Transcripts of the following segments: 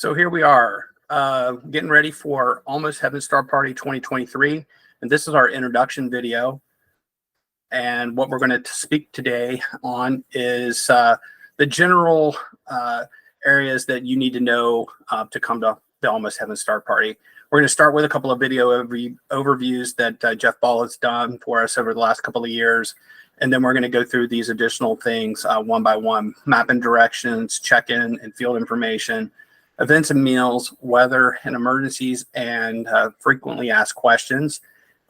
So here we are, getting ready for Almost Heaven Star Party 2023. And this is our introduction video. And what we're going to speak today on is the general areas that you need to know to come to the Almost Heaven Star Party. We're going to start with a couple of video overviews that Jeff Ball has done for us over the last couple of years. And then we're going to go through these additional things one by one: map and directions, check-in and field information, events and meals, weather and emergencies, and frequently asked questions.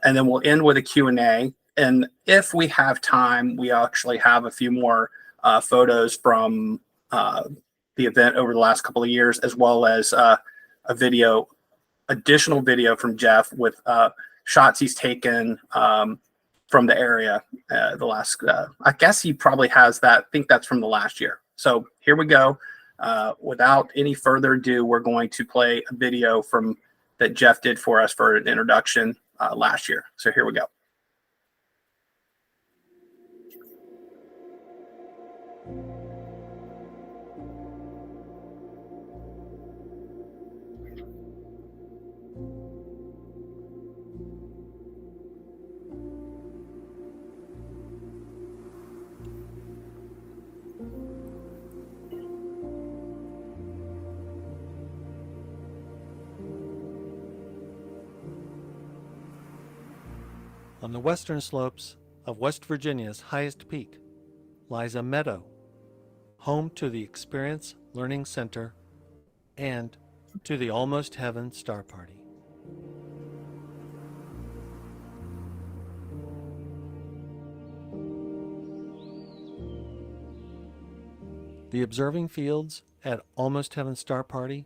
And then we'll end with a Q&A. And if we have time, we actually have a few more photos from the event over the last couple of years, as well as additional video from Jeff with shots he's taken from the area. I guess he probably has that. I think that's from the last year. So here we go. Without any further ado, we're going to play a video that Jeff did for us for an introduction last year. So here we go. On the western slopes of West Virginia's highest peak lies a meadow, home to the Experience Learning Center and to the Almost Heaven Star Party. The observing fields at Almost Heaven Star Party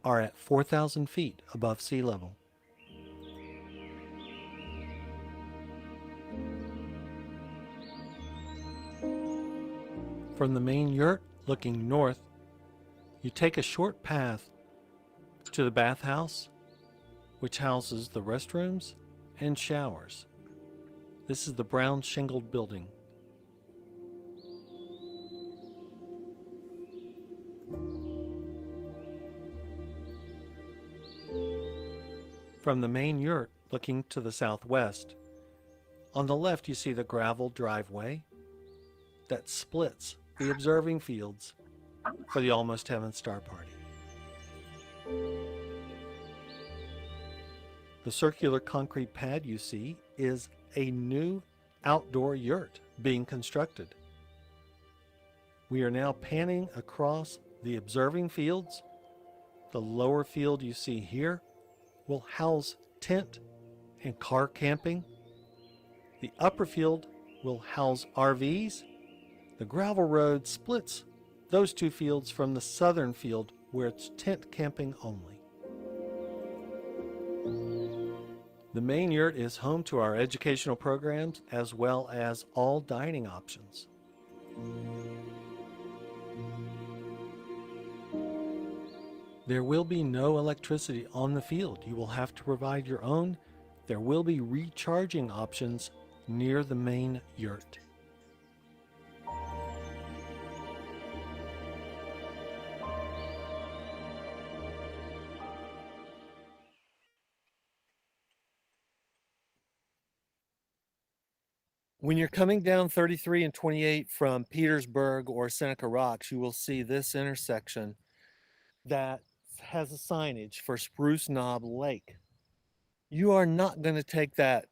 are at 4,000 feet above sea level. From the main yurt looking north, you take a short path to the bathhouse, which houses the restrooms and showers. This is the brown shingled building. From the main yurt looking to the southwest, on the left you see the gravel driveway that splits the observing fields for the Almost Heaven Star Party. The circular concrete pad you see is a new outdoor yurt being constructed. We are now panning across the observing fields. The lower field you see here will house tent and car camping. The upper field will house RVs. The gravel road splits those two fields from the southern field, where it's tent camping only. The main yurt is home to our educational programs as well as all dining options. There will be no electricity on the field. You will have to provide your own. There will be recharging options near the main yurt. When you're coming down 33 and 28 from Petersburg or Seneca Rocks, you will see this intersection that has a signage for Spruce Knob Lake. You are not going to take that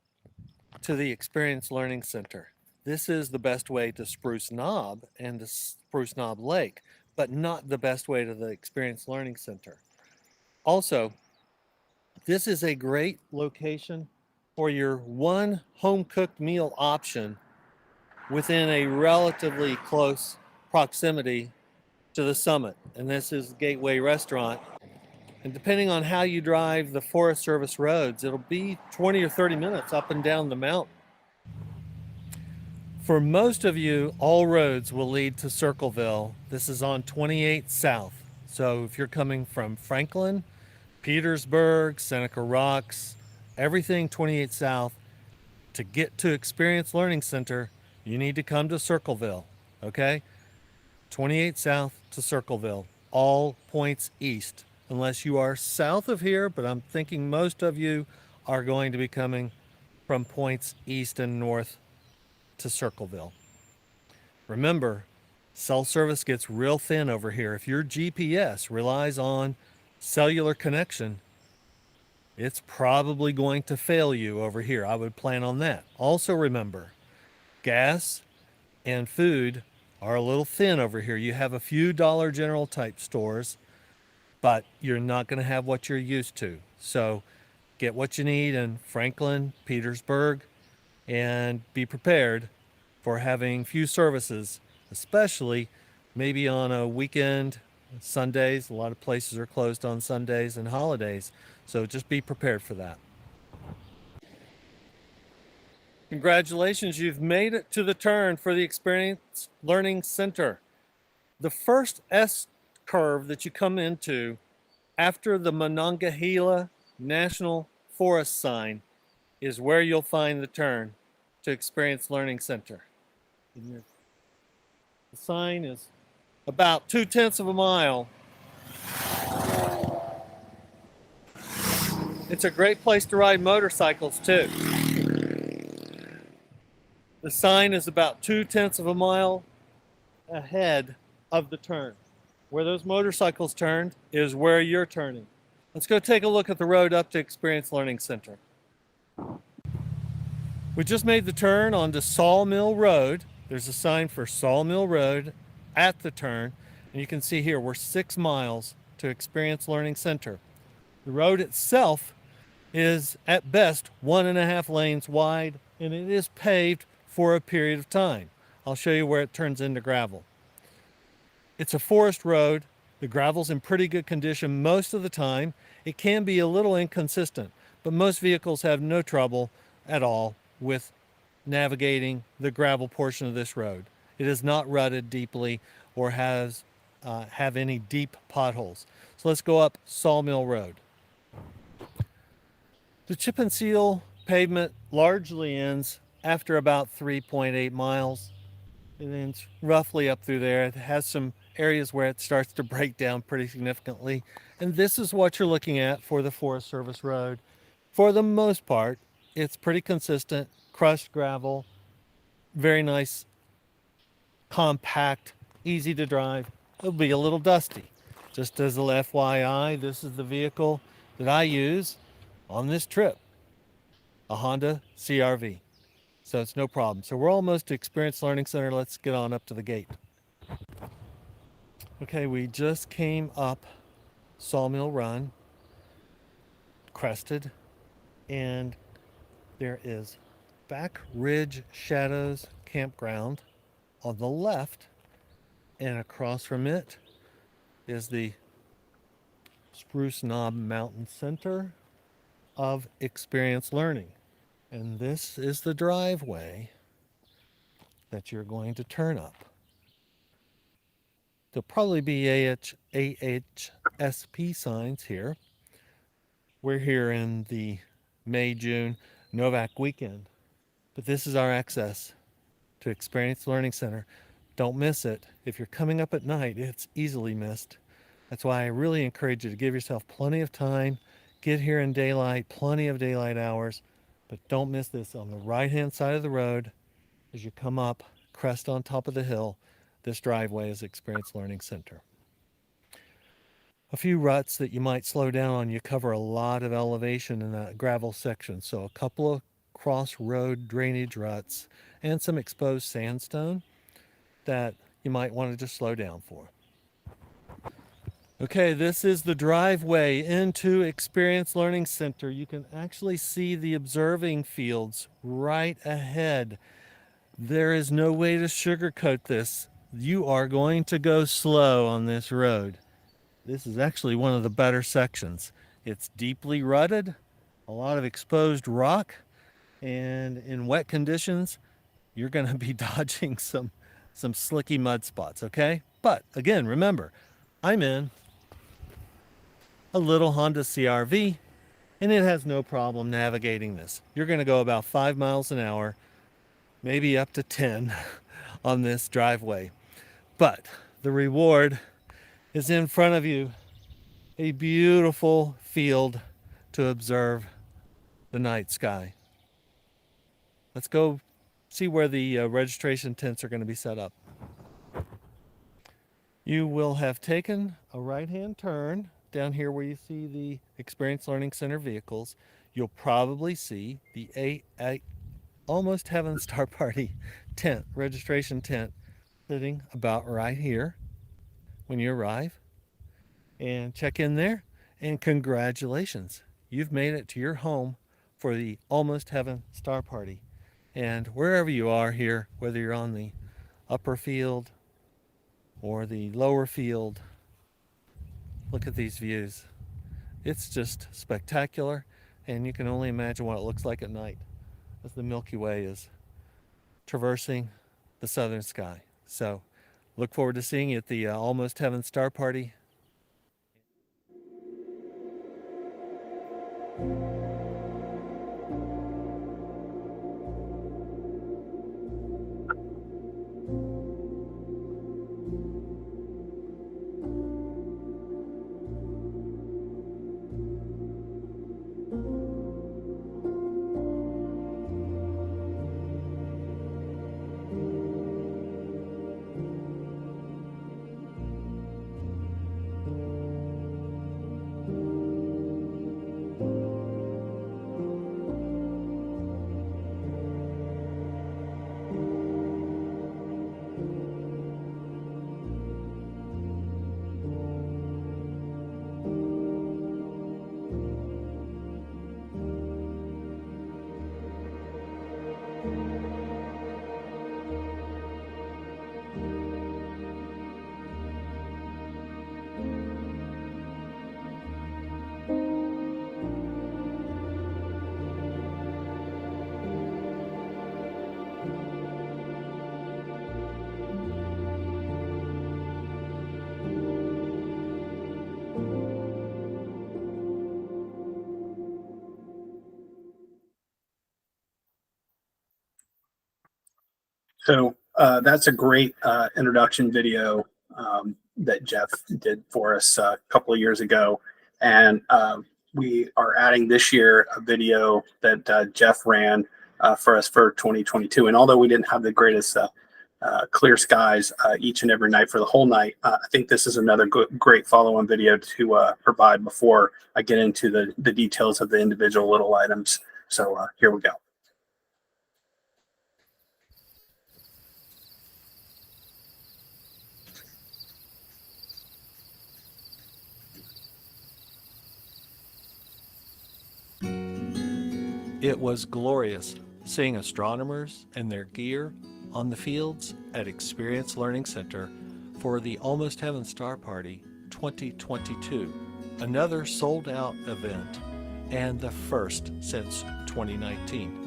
to the Experience Learning Center. This is the best way to Spruce Knob and to Spruce Knob Lake, but not the best way to the Experience Learning Center. Also, this is a great location for your one home-cooked meal option within a relatively close proximity to the summit. And this is Gateway Restaurant. And depending on how you drive the Forest Service roads, it'll be 20 or 30 minutes up and down the mountain. For most of you, all roads will lead to Circleville. This is on 28 South. So if you're coming from Franklin, Petersburg, Seneca Rocks, everything 28 South, to get to Experience Learning Center, you need to come to Circleville, okay? 28 South to Circleville, all points east unless you are south of here, but I'm thinking most of you are going to be coming from points east and north to Circleville. Remember, cell service gets real thin over here. If your GPS relies on cellular connection, it's probably going to fail you over here. I would plan on that. Also remember, gas and food are a little thin over here. You have a few Dollar General type stores, but you're not going to have what you're used to. So get what you need in Franklin, Petersburg, and be prepared for having few services, especially maybe on a weekend, Sundays. A lot of places are closed on Sundays and holidays. So just be prepared for that. Congratulations, you've made it to the turn for the Experience Learning Center. The first S curve that you come into after the Monongahela National Forest sign is where you'll find the turn to Experience Learning Center. The sign is about 2/10 of a mile. It's a great place to ride motorcycles too. The sign is about 2/10 of a mile ahead of the turn. Where those motorcycles turned is where you're turning. Let's go take a look at the road up to Experience Learning Center. We just made the turn onto Sawmill Road. There's a sign for Sawmill Road at the turn. And you can see here, we're 6 miles to Experience Learning Center. The road itself is at best 1.5 lanes wide, and it is paved for a period of time. I'll show you where it turns into gravel. It's a forest road. The gravel's in pretty good condition most of the time. It can be a little inconsistent, but most vehicles have no trouble at all with navigating the gravel portion of this road. It is not rutted deeply or have any deep potholes. So let's go up Sawmill Road. The chip and seal pavement largely ends after about 3.8 miles. It ends roughly up through there. It has some areas where it starts to break down pretty significantly. And this is what you're looking at for the Forest Service Road. For the most part, it's pretty consistent, crushed gravel, very nice, compact, easy to drive. It'll be a little dusty. Just as a FYI, this is the vehicle that I use on this trip, a Honda CR-V. So it's no problem. So we're almost to Experience Learning Center. Let's get on up to the gate. Okay, we just came up Sawmill Run, crested, and there is Back Ridge Shadows Campground on the left, and across from it is the Spruce Knob Mountain Center of Experience Learning. And this is the driveway that you're going to turn up. There'll probably be AHSP signs here. We're here in the May-June Novak weekend, but this is our access to Experience Learning Center. Don't miss it. If you're coming up at night, it's easily missed. That's why I really encourage you to give yourself plenty of time. Get here in daylight, plenty of daylight hours, but don't miss this. On the right-hand side of the road, as you come up, crest on top of the hill, this driveway is Experience Learning Center. A few ruts that you might slow down on. You cover a lot of elevation in that gravel section, so a couple of crossroad drainage ruts and some exposed sandstone that you might want to just slow down for. Okay, this is the driveway into Experience Learning Center. You can actually see the observing fields right ahead. There is no way to sugarcoat this. You are going to go slow on this road. This is actually one of the better sections. It's deeply rutted, a lot of exposed rock, and in wet conditions, you're going to be dodging some slicky mud spots, okay? But again, remember, I'm in a little Honda CR-V, and it has no problem navigating this. You're going to go about 5 miles an hour, maybe up to 10 on this driveway. But the reward is in front of you a beautiful field to observe the night sky. Let's go see where the registration tents are going to be set up. You will have taken a right-hand turn down here where you see the Experience Learning Center vehicles. You'll probably see the Almost Heaven Star Party tent, registration tent, sitting about right here when you arrive. And check in there, and congratulations. You've made it to your home for the Almost Heaven Star Party. And wherever you are here, whether you're on the upper field or the lower field, look at these views. It's just spectacular, and you can only imagine what it looks like at night as the Milky Way is traversing the southern sky. So look forward to seeing you at the Almost Heaven Star Party. So that's a great introduction video that Jeff did for us a couple of years ago. And we are adding this year a video that Jeff ran for us for 2022. And although we didn't have the greatest clear skies each and every night for the whole night, I think this is another great follow-on video to provide before I get into the details of the individual little items. So here we go. It was glorious seeing astronomers and their gear on the fields at Experience Learning Center for the Almost Heaven Star Party 2022, another sold-out event and the first since 2019.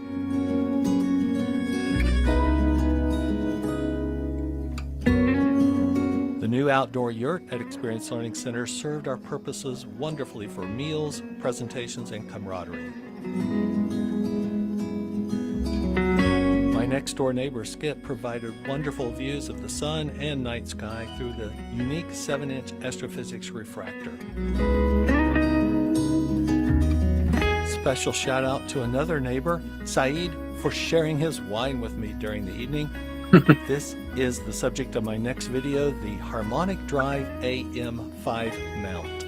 The new outdoor yurt at Experience Learning Center served our purposes wonderfully for meals, presentations, and camaraderie. My next-door neighbor, Skip, provided wonderful views of the sun and night sky through the unique 7-inch astrophysics refractor. Special shout out to another neighbor, Saeed, for sharing his wine with me during the evening. This is the subject of my next video, the Harmonic Drive AM5 mount.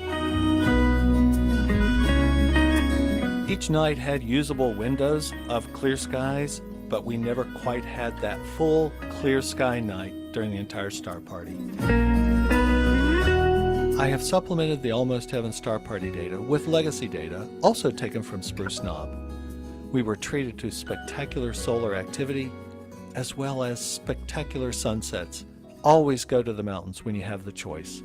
Each night had usable windows of clear skies, but we never quite had that full clear sky night during the entire Star Party. I have supplemented the Almost Heaven Star Party data with legacy data, also taken from Spruce Knob. We were treated to spectacular solar activity, as well as spectacular sunsets. Always go to the mountains when you have the choice.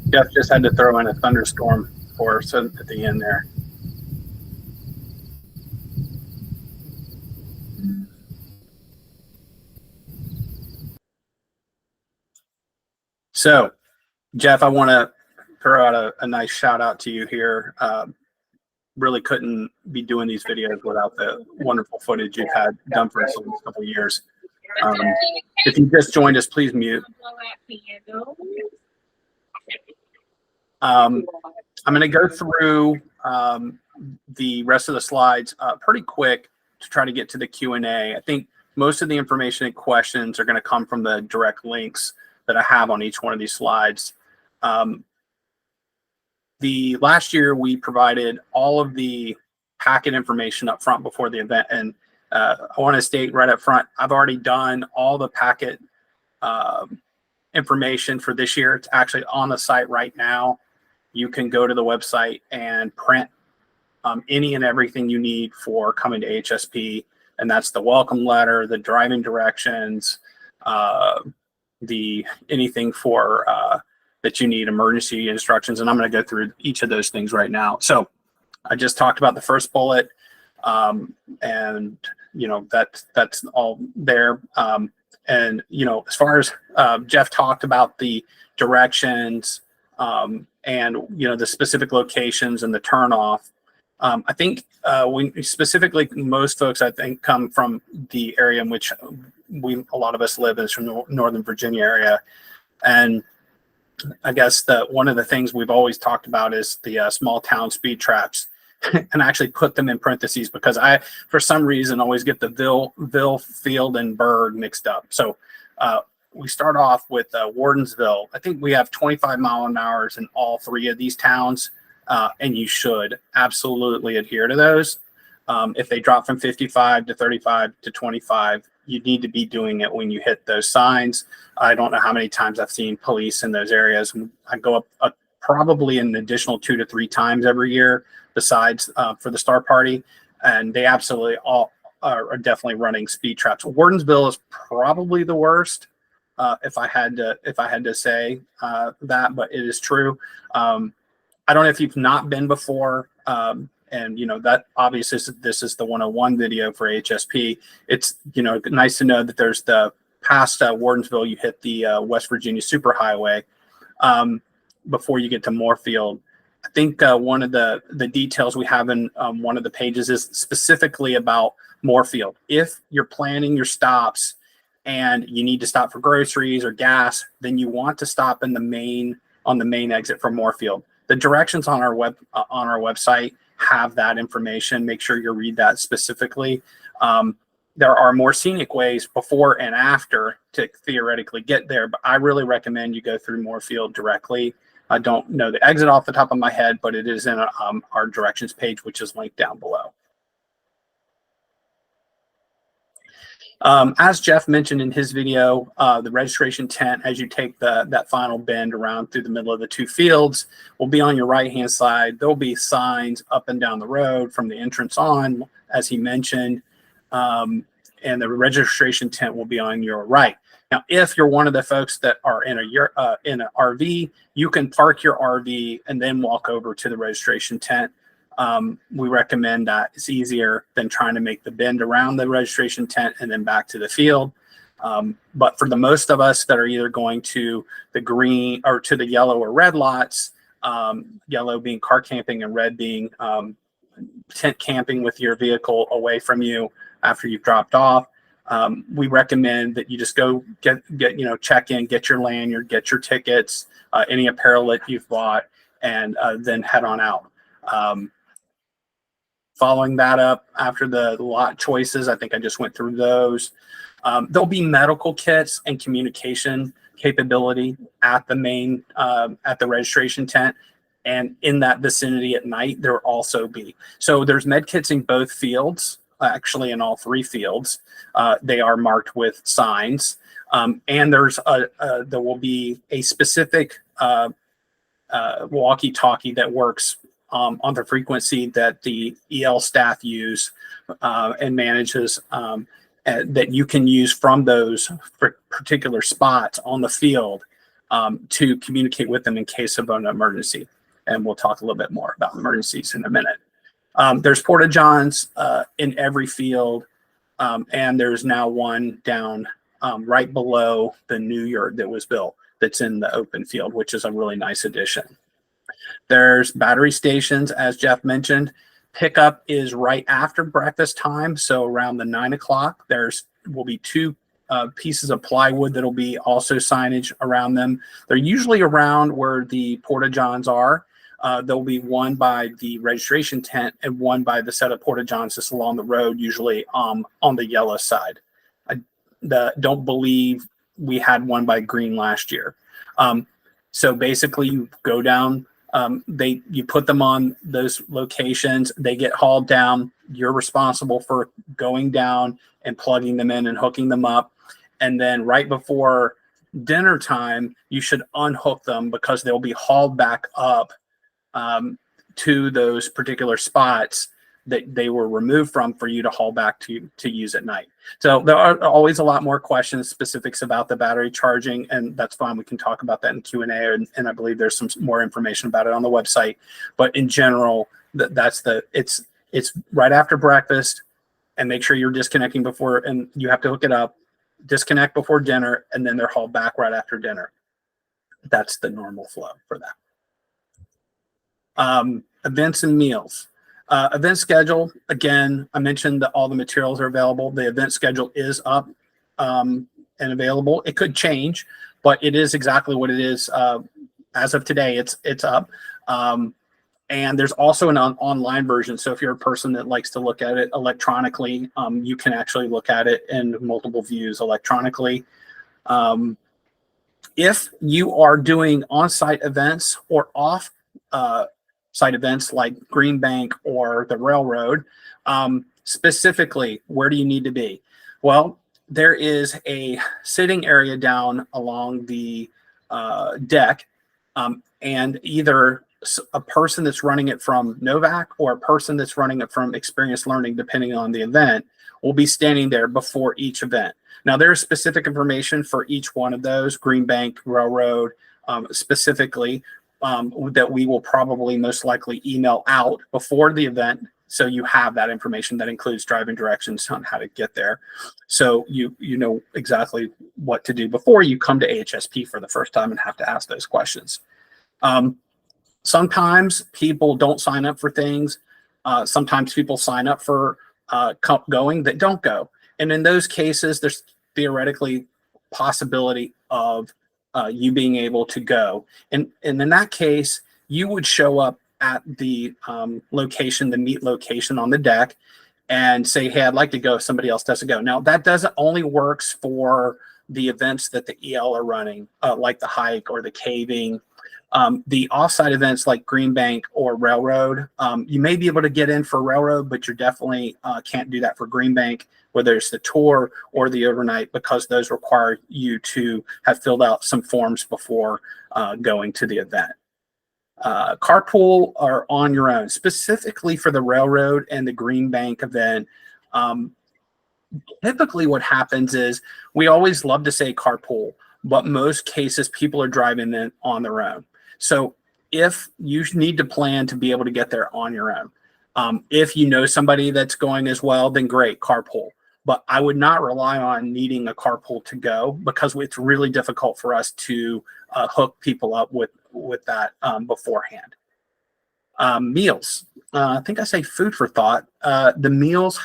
Jeff just had to throw in a thunderstorm for us at the end there. So, Jeff, I want to throw out a nice shout out to you here. Really couldn't be doing these videos without the wonderful footage you've had done for us in a couple of years. If you just joined us, please mute. I'm going to go through the rest of the slides pretty quick to try to get to the Q&A. I think most of the information and questions are going to come from the direct links that I have on each one of these slides. The last year we provided all of the packet information up front before the event, and I want to state right up front, I've already done all the packet information for this year. It's actually on the site right now. You can go to the website and print any and everything you need for coming to AHSP, and that's the welcome letter, the driving directions, the anything for that you need, emergency instructions, and I'm going to go through each of those things right now. So I just talked about the first bullet, and you know that's all there. And you know, as far as Jeff talked about the directions and you know the specific locations and the turnoff, I think we specifically most folks I think come from the area in which a lot of us live is from the Northern Virginia area, and I guess one of the things we've always talked about is the small town speed traps, and I actually put them in parentheses because I, for some reason, always get the Ville, Field, and Berg mixed up. So we start off with Wardensville. I think we have 25 mile an hour in all three of these towns, and you should absolutely adhere to those. If they drop from 55 to 35 to 25, you need to be doing it when you hit those signs. I don't know how many times I've seen police in those areas. I go up probably an additional 2 to 3 times every year besides for the Star Party, and they absolutely all are definitely running speed traps. Wardensville is probably the worst, if I had to say that, but it is true. I don't know if you've not been before. And you know that obviously this is the 101 video for HSP. It's you know nice to know that there's the past Wardensville, you hit the West Virginia Superhighway before you get to Moorfield. I think one of the details we have in one of the pages is specifically about Moorfield. If you're planning your stops and you need to stop for groceries or gas, then you want to stop in on the main exit from Moorfield. The directions on our website have that information. Make sure you read that specifically. There are more scenic ways before and after to theoretically get there, but I really recommend you go through Moorfield directly. I don't know the exit off the top of my head, but it is in our directions page, which is linked down below. As Jeff mentioned in his video, the registration tent, as you take that final bend around through the middle of the 2 fields, will be on your right-hand side. There'll be signs up and down the road from the entrance on, as he mentioned, and the registration tent will be on your right. Now, if you're one of the folks that are in an RV, you can park your RV and then walk over to the registration tent. We recommend that. It's easier than trying to make the bend around the registration tent and then back to the field. But for the most of us that are either going to the green or to the yellow or red lots, yellow being car camping and red being tent camping with your vehicle away from you after you've dropped off, we recommend that you just go get check in, get your lanyard, get your tickets, any apparel that you've bought, and then head on out. Following that up after the lot choices, I think I just went through those. There'll be medical kits and communication capability at the main, at the registration tent. And in that vicinity at night, there will also be. So there's med kits in both fields, actually in all 3 fields. They are marked with signs. And there will be a specific walkie-talkie that works on the frequency that the EL staff use and manages, that you can use from those particular spots on the field to communicate with them in case of an emergency. And we'll talk a little bit more about emergencies in a minute. There's porta-johns in every field, and there's now one down right below the new yurt that was built that's in the open field, which is a really nice addition. There's battery stations, as Jeff mentioned. Pickup is right after breakfast time, so around the 9 o'clock. Will be two pieces of plywood that'll be also signage around them. They're usually around where the porta-johns are. There'll be one by the registration tent and one by the set of porta-johns just along the road, usually on the yellow side. I don't believe we had one by green last year. So basically you go down, you put them on those locations, they get hauled down. You're responsible for going down and plugging them in and hooking them up. And then right before dinner time, you should unhook them because they'll be hauled back up to those particular spots that they were removed from for you to haul back to use at night. So there are always a lot more questions, specifics about the battery charging, and that's fine. We can talk about that in Q&A, and I believe there's some more information about it on the website. But in general, it's right after breakfast, and make sure you're disconnecting before, and you have to hook it up, disconnect before dinner, and then they're hauled back right after dinner. That's the normal flow for that. Events and meals. Event schedule, again, I mentioned that all the materials are available. The event schedule is up and available. It could change, but it is exactly what it is. As of today, it's up. And there's also an online version. So if you're a person that likes to look at it electronically, you can actually look at it in multiple views electronically. If you are doing on-site events or off site events like Green Bank or the railroad, specifically, where do you need to be? Well, there is a sitting area down along the deck, and either a person that's running it from Novak or a person that's running it from Experience Learning, depending on the event, will be standing there before each event. Now, there's specific information for each one of those, Green Bank, Railroad, specifically, that we will probably most likely email out before the event. So you have that information that includes driving directions on how to get there. So you know exactly what to do before you come to AHSP for the first time and have to ask those questions. Sometimes people don't sign up for things. Sometimes people sign up for going that don't go. And in those cases, there's theoretically possibility of you being able to go. And in that case, you would show up at the location, the meet location on the deck, and say, hey, I'd like to go if somebody else doesn't go. Now, that doesn't only works for the events that the EL are running, like the hike or the caving. The offsite events like Green Bank or Railroad, you may be able to get in for Railroad, but you definitely can't do that for Green Bank, whether it's the tour or the overnight, because those require you to have filled out some forms before going to the event. Carpool are on your own. Specifically for the Railroad and the Green Bank event, typically what happens is we always love to say carpool, but most cases people are driving in on their own. So if you need to plan to be able to get there on your own, if you know somebody that's going as well, then great, carpool. But I would not rely on needing a carpool to go, because it's really difficult for us to hook people up with that beforehand. Meals. I think I say food for thought. The meals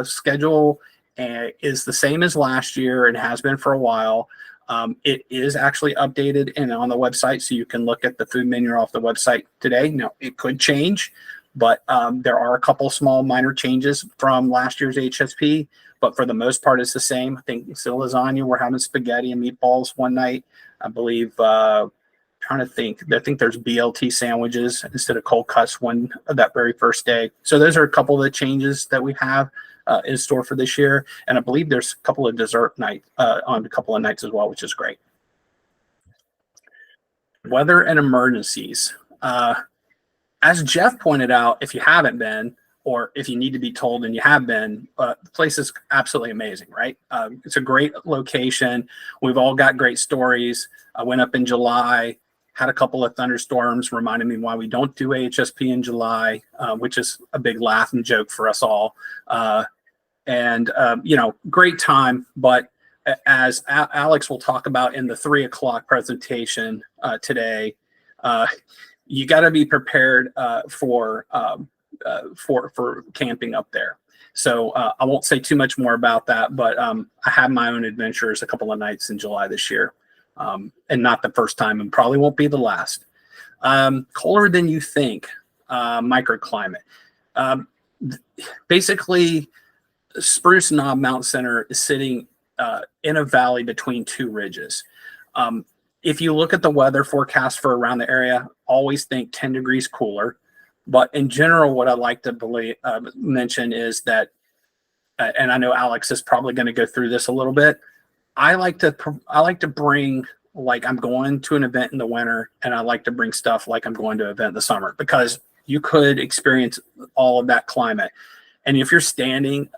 schedule is the same as last year and has been for a while. It is actually updated and on the website, so you can look at the food menu off the website today. Now, it could change, but there are a couple small minor changes from last year's HSP, but for the most part, it's the same. I think it's still lasagna. We're having spaghetti and meatballs one night. I believe, trying to think, I think there's BLT sandwiches instead of cold cuts that very first day. So those are a couple of the changes that we have in store for this year. And I believe there's a couple of dessert nights on a couple of nights as well, which is great. Weather and emergencies. As Jeff pointed out, if you haven't been, or if you need to be told and you have been, the place is absolutely amazing, right? It's a great location. We've all got great stories. I went up in July, had a couple of thunderstorms, reminded me why we don't do AHSP in July, which is a big laugh and joke for us all. Great time. But as Alex will talk about in the 3 o'clock presentation today, you got to be prepared for camping up there. So I won't say too much more about that, but I had my own adventures a couple of nights in July this year, and not the first time, and probably won't be the last. Colder than you think, microclimate. Basically, Spruce Knob Mountain Center is sitting in a valley between two ridges. If you look at the weather forecast for around the area, always think 10 degrees cooler. But in general, what I like to mention is that, and I know Alex is probably going to go through this a little bit. I like to bring, like I'm going to an event in the winter, and I like to bring stuff like I'm going to an event in the summer, because you could experience all of that climate. And if you're standing,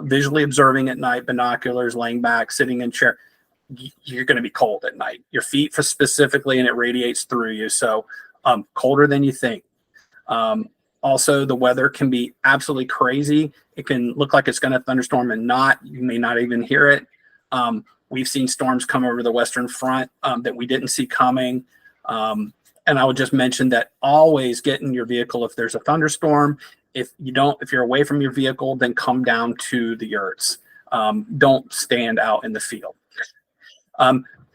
visually observing at night, binoculars, laying back, sitting in chair, you're going to be cold at night. Your feet specifically, and it radiates through you. So colder than you think. Also, the weather can be absolutely crazy. It can look like it's going to thunderstorm and not. You may not even hear it. We've seen storms come over the Western Front that we didn't see coming. And I would just mention that always get in your vehicle if there's a thunderstorm. If you're away from your vehicle, then come down to the yurts. Don't stand out in the field.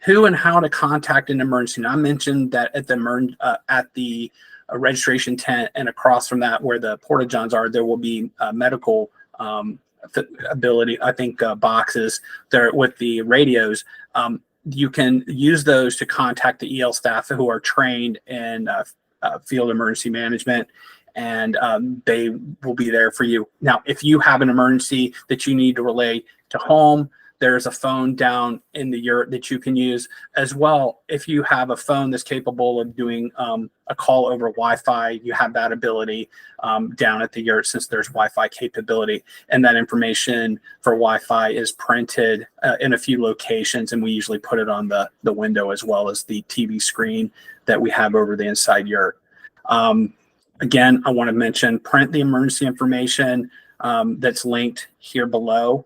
Who and how to contact an emergency. Now, I mentioned that at the registration tent, and across from that where the porta johns are, there will be medical ability, I think, boxes there with the radios. You can use those to contact the EL staff who are trained in field emergency management, and they will be there for you. Now, if you have an emergency that you need to relay to home, there's a phone down in the yurt that you can use as well. If you have a phone that's capable of doing a call over Wi-Fi, you have that ability down at the yurt, since there's Wi-Fi capability. And that information for Wi-Fi is printed in a few locations, and we usually put it on the window as well as the TV screen that we have over the inside yurt. Again, I want to mention, print the emergency information that's linked here below.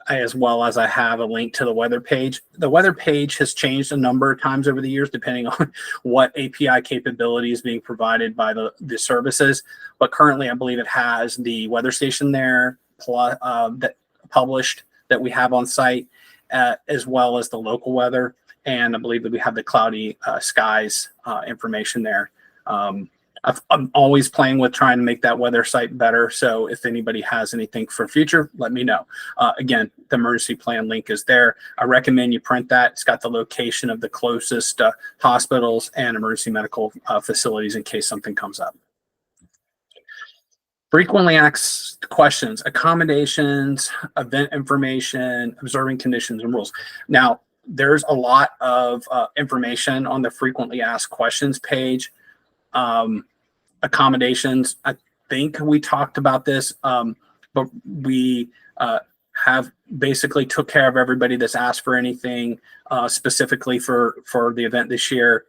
As well as I have a link to the weather page. The weather page has changed a number of times over the years, depending on what API capability is being provided by the services. But currently, I believe it has the weather station there, plus, that published that we have on site, as well as the local weather. And I believe that we have the cloudy skies information there. I'm always playing with trying to make that weather site better. So if anybody has anything for future, let me know. Again, the emergency plan link is there. I recommend you print that. It's got the location of the closest hospitals and emergency medical facilities in case something comes up. Frequently asked questions, accommodations, event information, observing conditions and rules. Now, there's a lot of information on the frequently asked questions page. Accommodations, I think we talked about this, but we have basically took care of everybody that's asked for anything specifically for the event this year.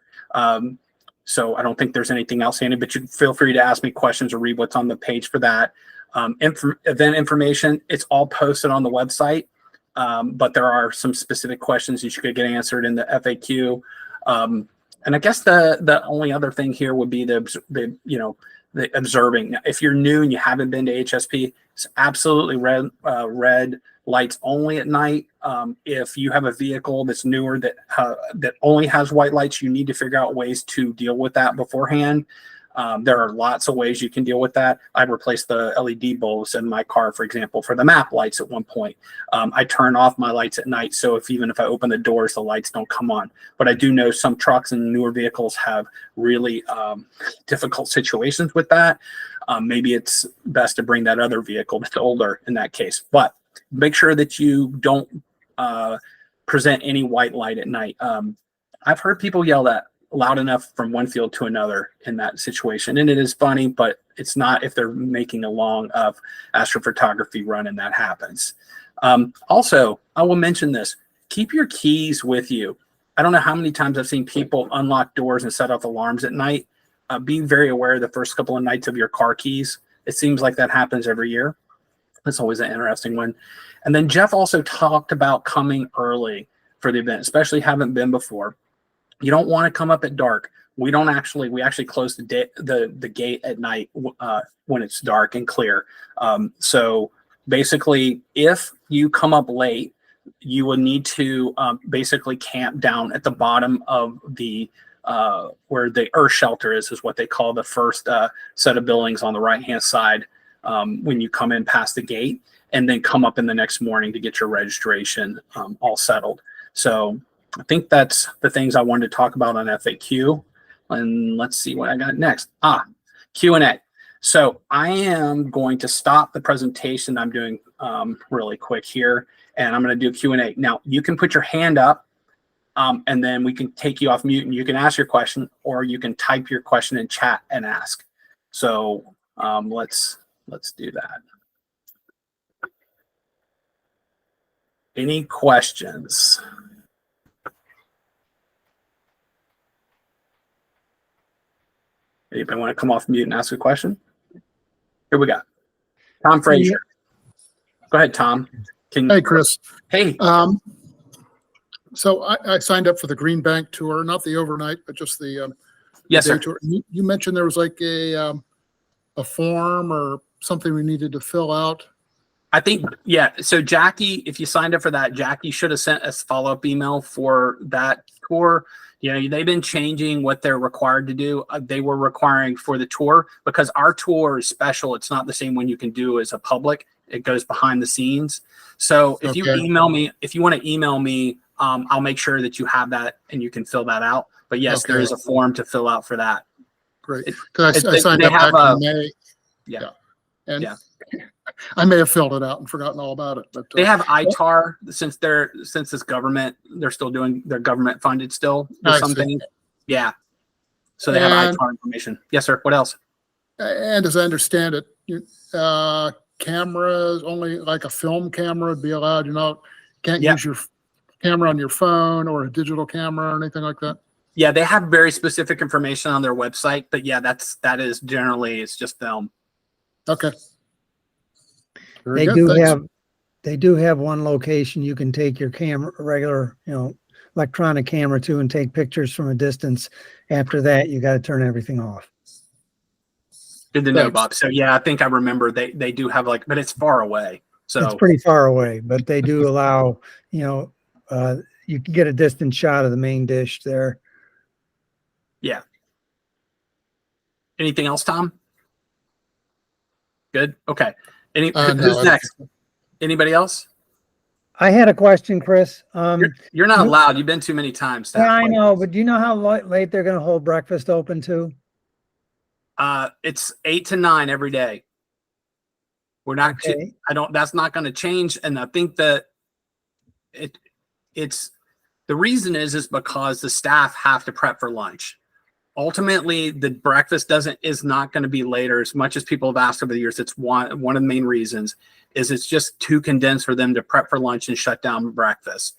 So I don't think there's anything else, Andy, but you feel free to ask me questions or read what's on the page for that. Event information, it's all posted on the website, but there are some specific questions that you could get answered in the FAQ. And I guess the only other thing here would be the observing. Now, if you're new and you haven't been to AHSP, it's absolutely red lights only at night. If you have a vehicle that's newer that only has white lights, you need to figure out ways to deal with that beforehand. There are lots of ways you can deal with that. I replaced the LED bulbs in my car, for example, for the map lights at one point. I turn off my lights at night, so even if I open the doors, the lights don't come on. But I do know some trucks and newer vehicles have really difficult situations with that. Maybe it's best to bring that other vehicle that's older in that case. But make sure that you don't present any white light at night. I've heard people yell loud enough from one field to another in that situation. And it is funny, but it's not if they're making a long astrophotography run and that happens. Also, I will mention this. Keep your keys with you. I don't know how many times I've seen people unlock doors and set off alarms at night. Be very aware the first couple of nights of your car keys. It seems like that happens every year. That's always an interesting one. And then Jeff also talked about coming early for the event, especially haven't been before. You don't want to come up at dark. We actually close the gate at night when it's dark and clear. So basically, if you come up late, you will need to basically camp down at the bottom of the where the earth shelter is what they call the first set of buildings on the right-hand side when you come in past the gate, and then come up in the next morning to get your registration all settled. So I think that's the things I wanted to talk about on FAQ. And let's see what I got next. Q&A. So I am going to stop the presentation I'm doing really quick here, and I'm going to do Q&A. Now, you can put your hand up, and then we can take you off mute, and you can ask your question, or you can type your question in chat and ask. So let's do that. Any questions? Anybody want to come off mute and ask a question? Here we go. Tom Frazier. Go ahead, Tom. Hey, Chris. Hey. So I signed up for the Green Bank tour, not the overnight, but just the Yes, day sir. tour. You mentioned there was like a form or something we needed to fill out. I think, yeah. So Jackie, if you signed up for that, Jackie should have sent us a follow-up email for that tour. You know, they've been changing what they're required to do. They were requiring for the tour, because our tour is special. It's not the same one you can do as a public. It goes behind the scenes. So if you email me, if you want to email me, I'll make sure that you have that and you can fill that out. But yes, there is a form to fill out for that. Great. Because I signed up back in May. Yeah. And yeah. I may have filled it out and forgotten all about it. But they have ITAR since it's government. They're still doing their government funded still or something. Yeah. So they have ITAR information. Yes, sir. What else? And as I understand it, cameras, only like a film camera would be allowed. You can't use your camera on your phone or a digital camera or anything like that. Yeah, they have very specific information on their website, but yeah, that is generally, it's just film. Okay. They do have one location you can take your camera, regular, electronic camera to, and take pictures from a distance. After that, you got to turn everything off. Good to know, Bob. So yeah, I think I remember they do have but it's far away. So it's pretty far away, but they do allow, you can get a distant shot of the main dish there. Yeah. Anything else, Tom? Good. Okay. Who's next? Anybody else? I had a question, Chris. You're not allowed. You've been too many times. Yeah, I know, but do you know how late they're going to hold breakfast open to? It's 8 to 9 every day. We're not. Okay. That's not going to change, and I think that it's the reason is because the staff have to prep for lunch. Ultimately, the breakfast is not going to be later. As much as people have asked over the years, it's one of the main reasons is it's just too condensed for them to prep for lunch and shut down breakfast.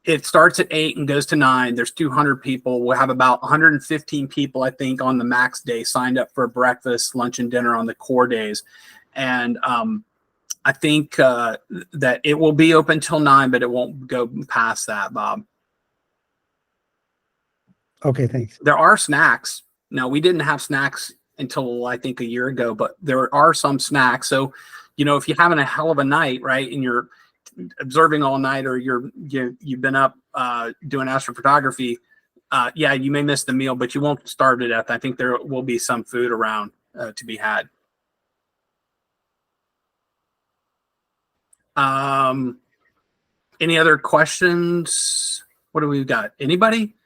It starts at 8 and goes to 9. There's 200 people. We'll have about 115 people, I think, on the max day signed up for breakfast, lunch, and dinner on the core days. And I think that it will be open till 9, but it won't go past that, Bob. Okay, thanks. There are snacks. Now, we didn't have snacks until I think a year ago, but there are some snacks. So, if you're having a hell of a night, right, and you're observing all night, or you've been up doing astrophotography, yeah, you may miss the meal, but you won't starve to death. I think there will be some food around to be had. Any other questions? What do we got? Anybody?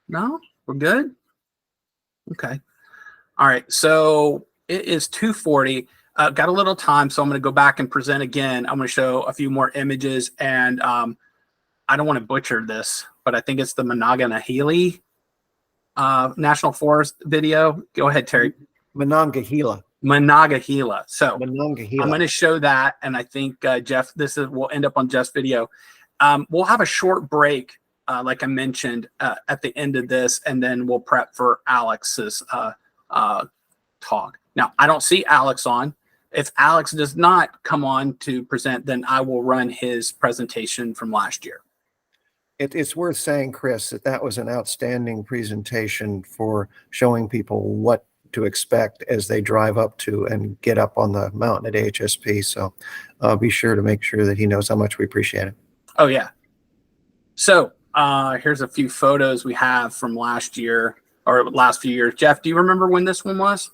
No, we're good. Okay. All right. So it is 2:40. Got a little time, so I'm going to go back and present again. I'm going to show a few more images, and I don't want to butcher this, but I think it's the Monongahela National Forest video. Go ahead, Terry. Monongahela. Monongahela. So I'm Monongahela. going to show that, and I think Jeff, will end up on Jeff's video. We'll have a short break, like I mentioned, at the end of this, and then we'll prep for Alex's talk. Now, I don't see Alex on. If Alex does not come on to present, then I will run his presentation from last year. It's worth saying, Chris, that was an outstanding presentation for showing people what to expect as they drive up to and get up on the mountain at AHSP. So be sure to make sure that he knows how much we appreciate it. Oh, yeah. So here's a few photos we have from last year or last few years. Jeff, do you remember when this one was?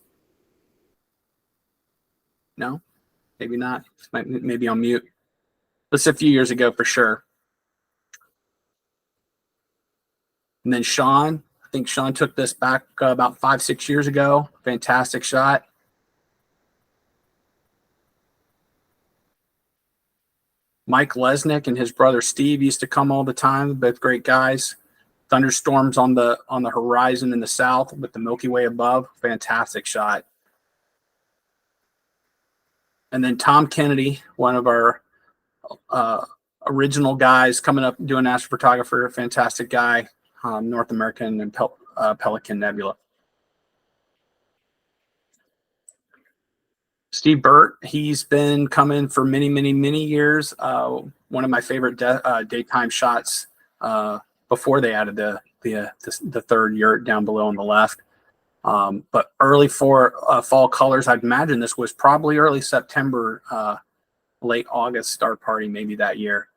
No, maybe not. Maybe on mute. This is a few years ago for sure. And then Sean, I think Sean took this back about 5-6 years ago. Fantastic shot. Mike Lesnick and his brother Steve used to come all the time. Both great guys. Thunderstorms on the horizon in the south with the Milky Way above. Fantastic shot. And then Tom Kennedy, one of our original guys coming up doing astrophotographer, fantastic guy, North American and Pelican Nebula. Steve Burt, he's been coming for many, many, many years. One of my favorite daytime shots before they added the third yurt down below on the left. But early for fall colors, I'd imagine this was probably early September, late August star party, maybe that year.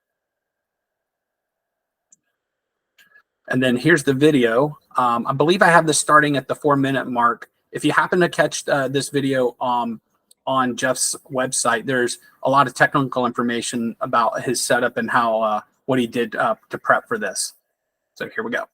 And then here's the video. I believe I have this starting at the 4-minute mark. If you happen to catch this video on Jeff's website, there's a lot of technical information about his setup and how what he did to prep for this. So here we go.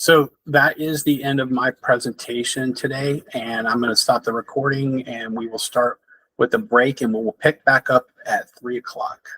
So that is the end of my presentation today, and I'm going to stop the recording and we will start with a break, and we'll pick back up at 3 o'clock.